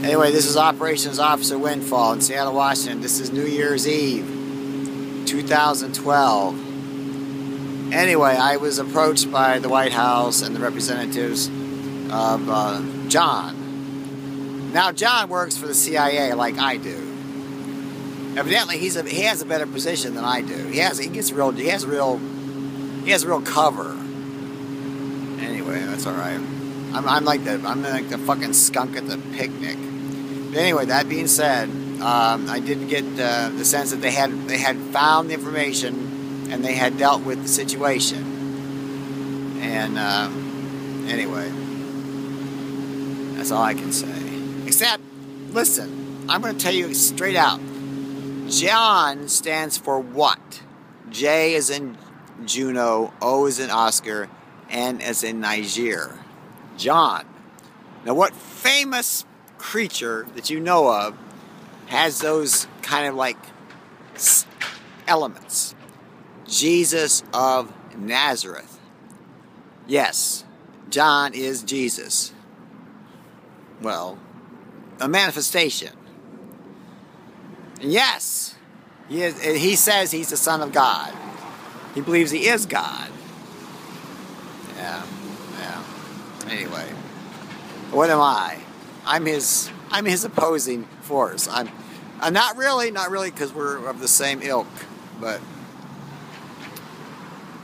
Anyway, this is Operations Officer Windfall in Seattle, Washington. This is New Year's Eve, 2012. Anyway, I was approached by the White House and the representatives of John. Now, John works for the CIA like I do. Evidently, he has a better position than I do. He has real cover. Anyway, that's all right. I'm like the fucking skunk at the picnic. But anyway, that being said, I did get the sense that they had found the information and they had dealt with the situation. And anyway, that's all I can say. Except, listen, I'm going to tell you straight out. John stands for what? J as in Juno, O as in Oscar, N as in Niger. John. Now, what famous creature that you know of has those kind of like elements? Jesus of Nazareth. Yes, John is Jesus. Well, a manifestation. And yes, he says he's the Son of God. He believes he is God. Yeah. Anyway, what am I? I'm his opposing force. I'm not really, because we're of the same ilk, but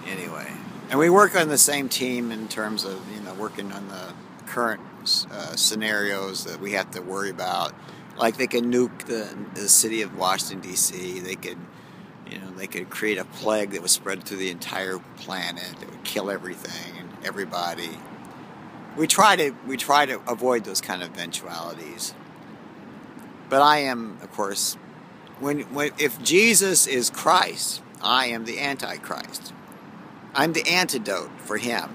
anyway. And we work on the same team in terms of, working on the current scenarios that we have to worry about. Like they could nuke the city of Washington, D.C. They could create a plague that would spread through the entire planet. That would kill everything and everybody. We try to avoid those kind of eventualities. But I am, of course, if Jesus is Christ, I am the Antichrist. I'm the antidote for him.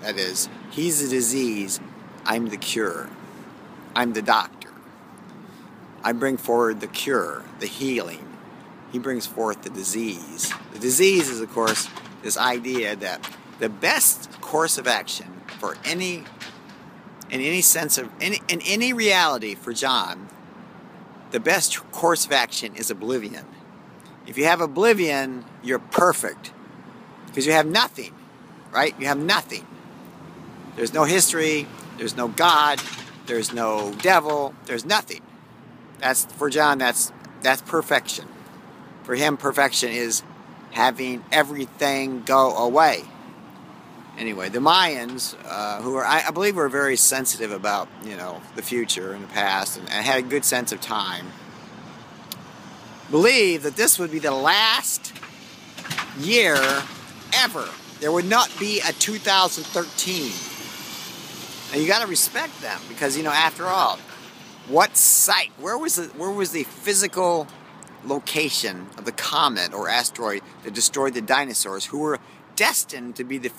That is, he's the disease, I'm the cure. I'm the doctor. I bring forward the cure, the healing. He brings forth the disease. The disease is, of course, this idea that the best course of action for in any reality for John, the best course of action is oblivion. If you have oblivion, you're perfect. Because you have nothing, right? You have nothing. There's no history, there's no God, there's no devil, there's nothing. That's, for John, that's perfection. For him, perfection is having everything go away. Anyway, the Mayans, who are, I believe, were very sensitive about, the future and the past, and had a good sense of time, believe that this would be the last year ever. There would not be a 2013. And you got to respect them because, after all, what site? Where was the physical location of the comet or asteroid that destroyed the dinosaurs, who were destined to be the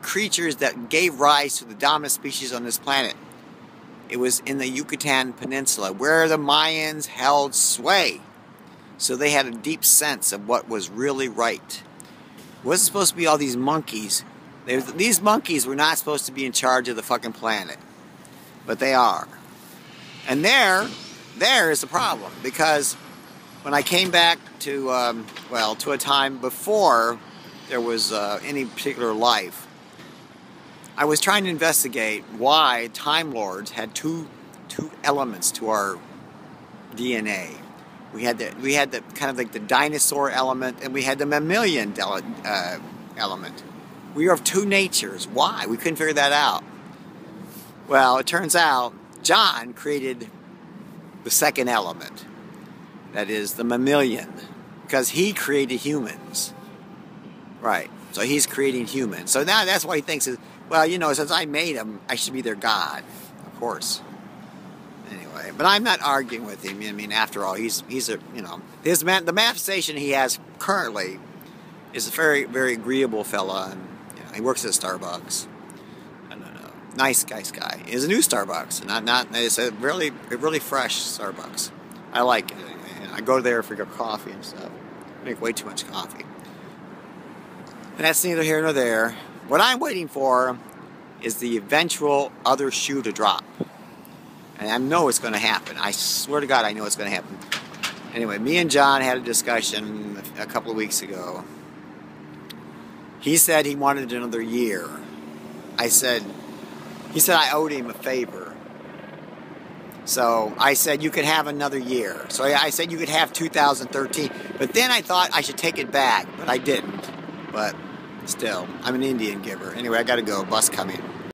creatures that gave rise to the dominant species on this planet? It was in the Yucatan Peninsula, where the Mayans held sway. So they had a deep sense of what was really right. It wasn't supposed to be all these monkeys. These monkeys were not supposed to be in charge of the fucking planet. But they are. And there is the problem. Because when I came back to a time before there was any particular life, I was trying to investigate why Time Lords had two elements to our DNA. We had the kind of like the dinosaur element, and we had the mammalian element. We are of two natures. Why? We couldn't figure that out. Well, it turns out John created the second element. That is the mammalian, because he created humans. Right. So he's creating humans. So now that's why he thinks, since I made him, I should be their God. Of course. Anyway, but I'm not arguing with him. I mean, after all, he's the manifestation he has currently is a very, very agreeable fella, and he works at Starbucks. I don't know, nice guy. It's a new Starbucks, it's a really fresh Starbucks. I like it. I go there for coffee and stuff. I make way too much coffee. And that's neither here nor there. What I'm waiting for is the eventual other shoe to drop. And I know it's going to happen. I swear to God, I know it's going to happen. Anyway, me and John had a discussion a couple of weeks ago. He said he wanted another year. He said I owed him a favor. So I said you could have another year. So I said you could have 2013. But then I thought I should take it back, but I didn't. But still, I'm an Indian giver. Anyway, I got to go. Bus coming.